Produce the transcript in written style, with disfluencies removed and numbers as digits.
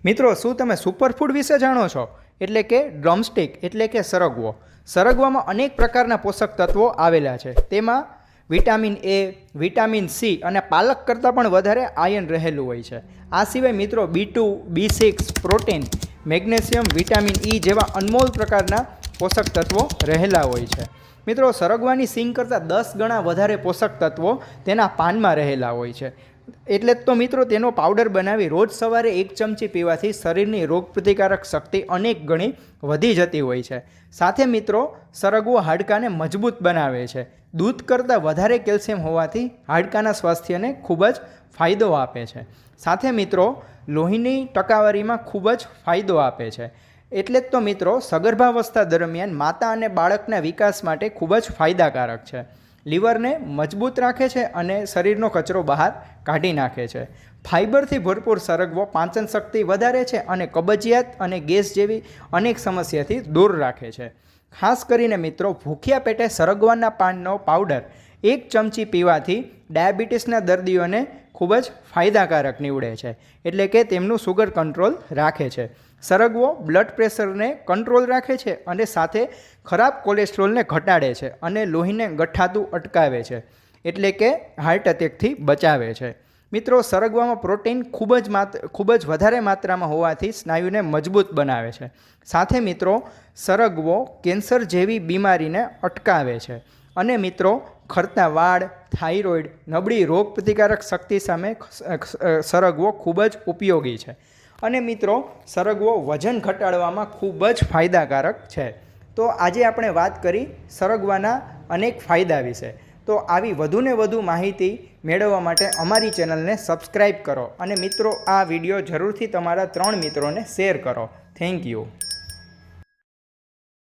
મિત્રો, શું તમે સુપરફૂડ વિશે જાણો છો? એટલે કે ડ્રમસ્ટિક એટલે કે સરગવો. સરગવામાં અનેક પ્રકારના પોષક તત્વો આવેલા છે. તેમાં વિટામિન એ, વિટામિન સી અને પાલક કરતાં પણ વધારે આયર્ન રહેલું હોય છે. આ સિવાય મિત્રો B2, B6, protein, magnesium, vitamin E જેવા અનમોલ પ્રકારના પોષક તત્વો રહેલા હોય છે. મિત્રો, સરગવાની સિંગ કરતાં 10 ગણા વધારે પોષક તત્વો તેના પાનમાં રહેલા હોય છે. એટલે જ તો મિત્રો તેનો પાવડર બનાવી રોજ સવારે 1 ચમચી પીવાથી શરીરની રોગપ્રતિકારક શક્તિ અનેક ગણી વધી જતી હોય છે. સાથે મિત્રો સરગવો હાડકાને મજબૂત બનાવે છે. દૂધ કરતાં વધારે કેલ્શિયમ હોવાથી હાડકાના સ્વાસ્થ્યને ખૂબ જ ફાયદો આપે છે. સાથે મિત્રો લોહીની ટકાવારીમાં ખૂબ જ ફાયદો આપે છે. એટલે જ તો મિત્રો સગર્ભાવસ્થા દરમિયાન માતા અને બાળકના વિકાસ માટે ખૂબ જ ફાયદાકારક છે. લીવરને મજબૂત રાખે છે અને શરીરનો કચરો બહાર કાઢી નાખે છે. ફાઇબરથી ભરપૂર સરગવો પાચન શક્તિ વધારે છે અને કબજિયાત અને ગેસ જેવી અનેક સમસ્યાથી દૂર રાખે છે. ખાસ કરીને મિત્રો ભૂખ્યા પેટે સરગવાના પાનનો પાવડર 1 ચમચી પીવાથી ડાયાબિટીસના દર્દીઓને ખૂબ જ ફાયદાકારક નીવડે છે. એટલે કે તેમનું સુગર કંટ્રોલ રાખે છે. સરગવો બ્લડ પ્રેશરને કંટ્રોલ રાખે છે અને સાથે ખરાબ કોલેસ્ટ્રોલને ઘટાડે છે અને લોહીને ગઠ્ઠાતું અટકાવે છે. એટલે કે હાર્ટ એટેકથી બચાવે છે. મિત્રો, સરગવામાં પ્રોટીન ખૂબ જ વધારે માત્રામાં હોવાથી સ્નાયુને મજબૂત બનાવે છે. સાથે મિત્રો સરગવો કેન્સર જેવી બીમારીને અટકાવે છે. અને મિત્રો ખરતા વાળ, થાઇરોઇડ, નબળી રોગ પ્રતિકારક શક્તિ સામે સરગવો ખૂબ જ ઉપયોગી છે. અને મિત્રો સરગવો વજન ઘટાડવામાં ખૂબ જ ફાયદાકારક છે. તો આજે આપણે વાત કરી સરગવાના અનેક ફાયદા વિશે. તો આવી વધુને વધુ માહિતી મેળવવા માટે અમારી ચેનલને સબસ્ક્રાઈબ કરો અને મિત્રો આ વિડીયો જરૂરથી તમારા 3 મિત્રોને શેર કરો. Thank you.